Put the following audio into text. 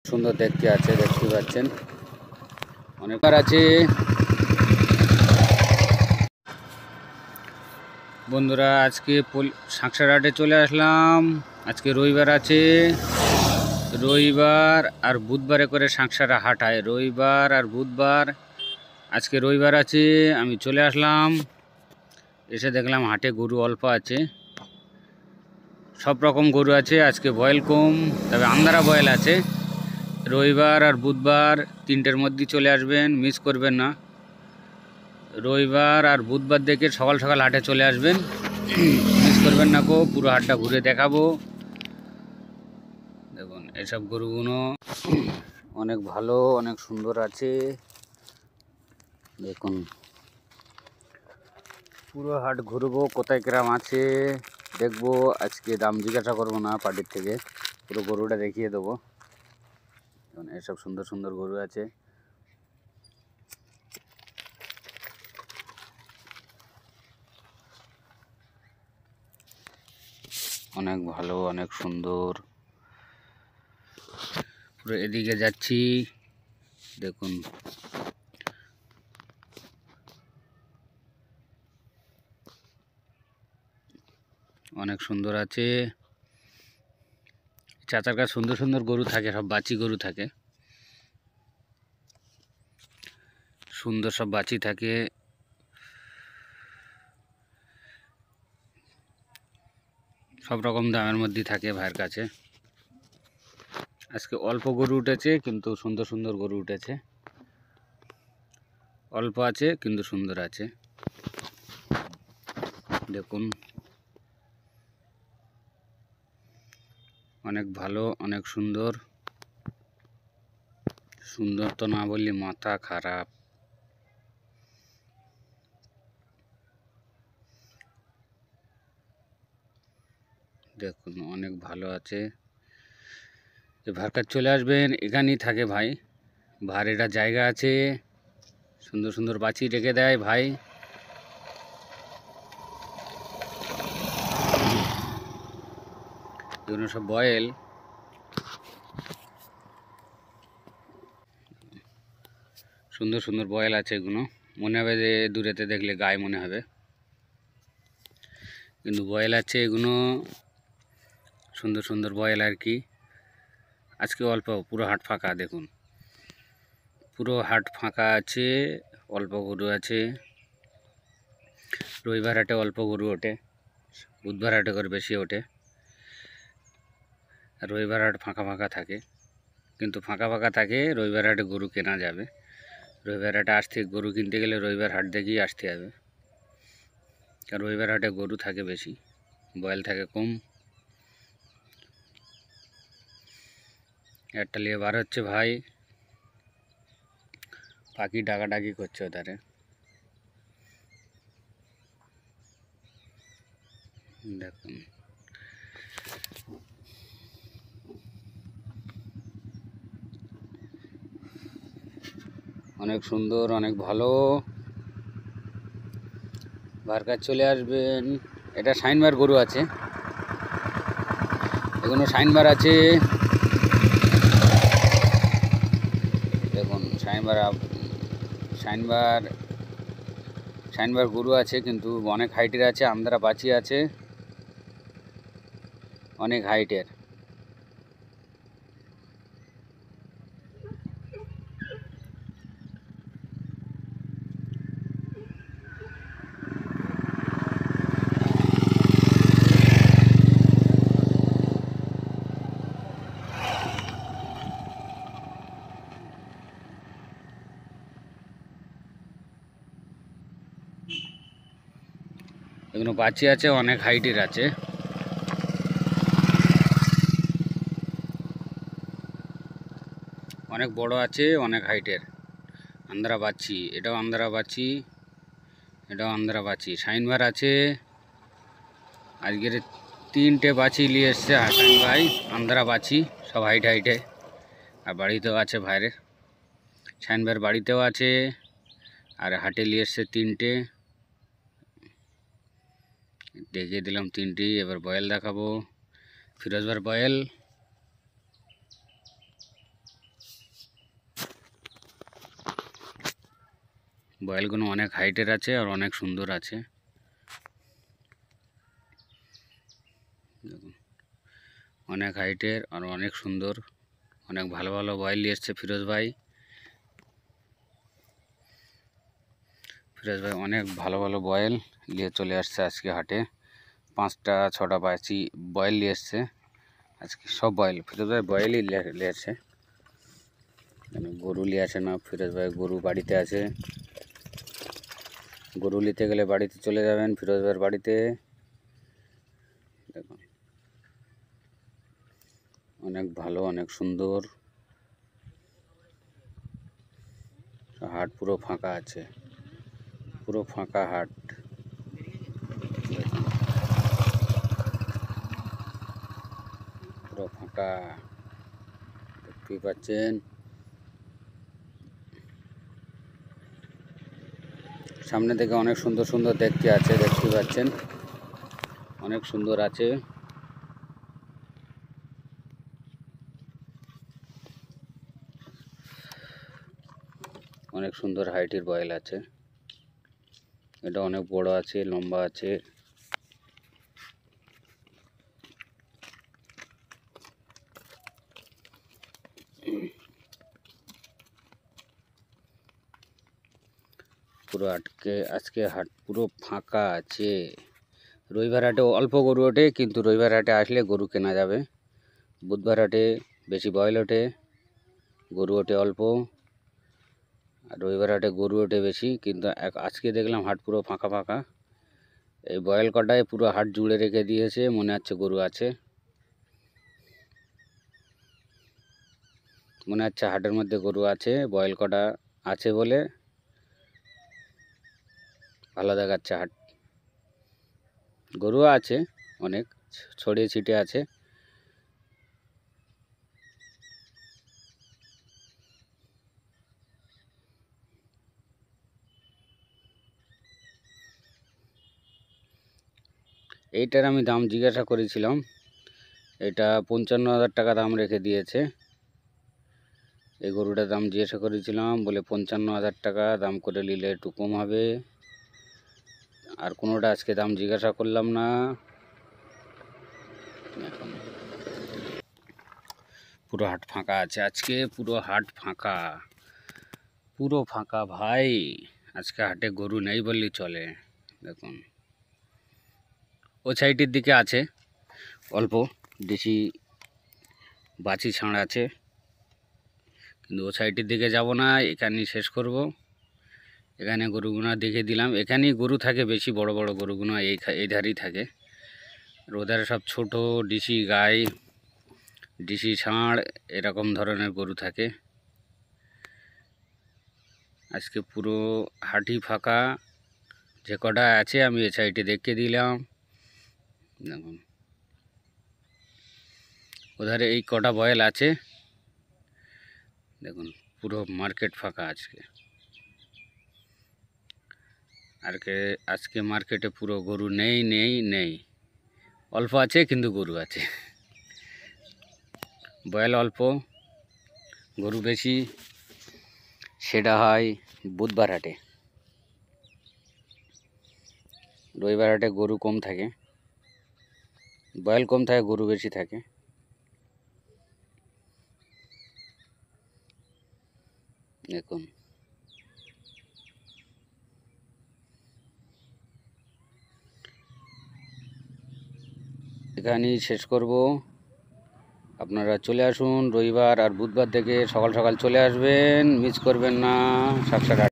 সুন্দর দেখতে আছে, দেখতে পাচ্ছেন অনেক আছে। বন্ধুরা আজকে সাঁকসার হাটে চলে আসলাম। আজকে রবিবার আছে, রবিবার আর বুধবারে করে সাঁকসারা হাট হয়, রবিবার আর বুধবার। আজকে রবিবার আছে, আমি চলে আসলাম। এসে দেখলাম হাটে গরু অল্প আছে, সব রকম গরু আছে। আজকে বয়েল কম, তবে আন্দারা বয়েল আছে। রবিবার আর বুধবার 3টের মধ্যে চলে আসবেন, মিস করবেন না। রবিবার আর বুধবার দেখে সকাল সকাল হাটে চলে আসবেন, মিস করবেন না। পুরো হাটটা ঘুরে দেখাবো। দেখুন এসব গরুগুলো অনেক ভালো, অনেক সুন্দর আছে। দেখুন পুরো হাট ঘুরবো, কোথায় গ্রাম আছে দেখবো। আজকে দাম জিজ্ঞাসা করবো না পার্টির থেকে, পুরো গরুটা দেখিয়ে দেবো। এসব সুন্দর সুন্দর গরু আছে। অনেক ভালো, অনেক সুন্দর। পুরো এদিকে যাচ্ছি, দেখুন অনেক সুন্দর আছে। চাচার কাছে সুন্দর সুন্দর গরু থাকে, সব বাচ্চি গরু থাকে, সুন্দর সব বাচ্চি থাকে। সব রকম দামের মধ্যে থাকে ভাইয়ের কাছে। আজকে অল্প গরু উঠেছে, কিন্তু সুন্দর সুন্দর গরু উঠেছে। অল্প আছে কিন্তু সুন্দর আছে। দেখুন অনেক ভালো, অনেক সুন্দর। সুন্দর তো না বললে মাথা খারাপ। দেখুন অনেক ভালো আছে। ভাইয়ের কাছে চলে আসবেন, এখানেই থাকে ভাই। ভাইয়ের জায়গা আছে, সুন্দর সুন্দর বাছি রেখে দেয় ভাই। এগুলো সব বয়েল, সুন্দর সুন্দর বয়েল আছে। এগুলো মনে হবে যে দূরেতে দেখলে গায়ে মনে হবে, কিন্তু বয়েল আছে এগুলো। সুন্দর সুন্দর বয়েল আর কি। আজকে অল্প, পুরো হাট ফাঁকা। দেখুন পুরো হাট ফাঁকা আছে, অল্প গরু আছে। রবিবার হাটে অল্প গরু ওঠে, বুধবার হাটে করে বেশি ওঠে। রবিবার হাট ফাঁকা ফাঁকা থাকে, কিন্তু ফাঁকা ফাঁকা থাকে। রবিবার হাটে গরু কেনা যাবে। রবিবার হাটে আসতে, গরু কিনতে গেলে রবিবার হাট দেখেই আসতে হবে, কারণ রবিবার হাটে গরু থাকে বেশি, বয়েল থাকে কম। একটা নিয়ে বার হচ্ছে ভাই, পাখি ডাকাডাকি করছে ওধারে। দেখুন অনেক সুন্দর, অনেক ভালো। ভাইয়ের কাছে চলে আসবেন। এটা শাইনবার গরু আছে, এগুলো শাইনবার আছে। দেখুন শাইনবার শাইনবার শাইনবার গরু আছে, কিন্তু অনেক হাইটের আছে। আন্দারা বাছি আছে, অনেক হাইটের। এগুলো বাচ্চি আছে, অনেক হাইটের আছে। অনেক বড় আছে, অনেক হাইটের। আন্দারা বাচ্চি, এটাও আন্দারা বাচ্চি, এটাও আন্দারা বাচ্চি। শাইনবার আছে। আজকের 3টে বাচ্চি নিয়ে এসছে হাসান ভাই, আন্দারা বাচ্চি, সব হাইট হাইটে। আর বাড়িতেও আছে ভাইয়ের, শাইনবার বাড়িতেও আছে। আর হাটে নিয়ে এসছে 3টে, দেখিয়ে দিলাম 3টি। এবার বয়েল দেখাবো, ফিরোজবার বয়েল। বয়েলগুলো অনেক হাইটের আছে আর অনেক সুন্দর আছে। দেখুন অনেক হাইটের আর অনেক সুন্দর, অনেক ভালো ভালো বয়েল নিয়ে এসছে ফিরোজ ভাই। ফিরোজ ভাই অনেক ভালো ভালো বয়েল নিয়ে চলে আসছে আজকে হাটে। 5টা 6টা বাছি বয়েল নিয়ে এসছে আজকে, সব বয়েল ফিরোজ ভাই বয়েলই নিয়ে আসছে। গরু নিয়ে আসে না ফিরোজ ভাই, গরু বাড়িতে আছে। গরু নিতে গেলে বাড়িতে চলে যাবেন ফিরোজ ভাইয়ের বাড়িতে। দেখুন অনেক ভালো, অনেক সুন্দর। হাট পুরো ফাঁকা আছে, পুরো ফাঁকা হাট। পুরো ফাঁকা, দেখতেই পাচ্ছেন। সামনে থেকে অনেক সুন্দর সুন্দর দেখতে আছে, দেখতে পাচ্ছেন অনেক সুন্দর আছে। অনেক সুন্দর হাইটের বয়েল আছে, এটা অনেক বড় আছে, লম্বা আছে। পুরো আজকে হাট পুরো ফাঁকা আছে। রবিবার হাটে অল্প গরু ওঠে, কিন্তু রবিবার হাটে আসলে গরু কেনা যাবে। বুধবার হাটে বেশি বয়েল ওঠে, গরু ওঠে অল্প। আর রবিবার হাটে গরু ওঠে বেশি, কিন্তু আজকে দেখলাম হাট পুরো ফাঁকা ফাঁকা। এই বয়েল কটায় পুরো হাট জুড়ে রেখে দিয়েছে, মনে হচ্ছে গরু আছে। মনে হচ্ছে হাটের মধ্যে গরু আছে, বয়েল কটা আছে বলে ভালো দেখাচ্ছে হাট। গরুও আছে অনেক, ছড়িয়ে ছিটে আছে। এইটার আমি দাম জিজ্ঞাসা করেছিলাম, এটা 55,000 টাকা দাম রেখে দিয়েছে। এই গরুটার দাম জিজ্ঞাসা করেছিলাম, বলে 55,000 টাকা দাম করে নিলে একটু কম হবে। আর কোনোটা আজকে দাম জিজ্ঞাসা করলাম না। এখন পুরো হাট ফাঁকা আছে আজকে, পুরো হাট ফাঁকা, পুরো ফাঁকা ভাই। আজকে হাটে গরু নেই বললেই চলে। দেখুন ও সাইডের দিকে আছে অল্প দেশি বাছি ছাড় আছে, কিন্তু ও সাইডের দিকে যাব না, এখানেই শেষ করব। এখানে গরুগুনা দেখে দিলাম, এখানেই গরু থাকে বেশি, বড় বড় গরুগুনা এই ধারেই থাকে। আর ওধারে সব ছোট ডিসি গাই, ডিসি ষাঁড় এরকম ধরনের গরু থাকে। আজকে পুরো হাটই ফাঁকা, যে কটা আছে আমি এ সাইডে দেখে দিলাম। দেখুন ওধারে এই কটা বয়েল আছে, দেখুন পুরো মার্কেট ফাঁকা আজকে। আজকে মার্কেটে পুরো গরু নেই নেই নেই, অল্প আছে কিন্তু গরু আছে। বয়েল অল্প, গরু বেশি, সেটা হয় বুধবার হাটে। রবিবার হাটে গরু কম থাকে, বয়েল কম থাকে, গরু বেশি থাকে। দেখুন এখানেই শেষ করব। আপনারা চলে আসুন রবিবার আর বুধবার থেকে সকাল সকাল চলে আসবেন, মিস করবেন না। 7:30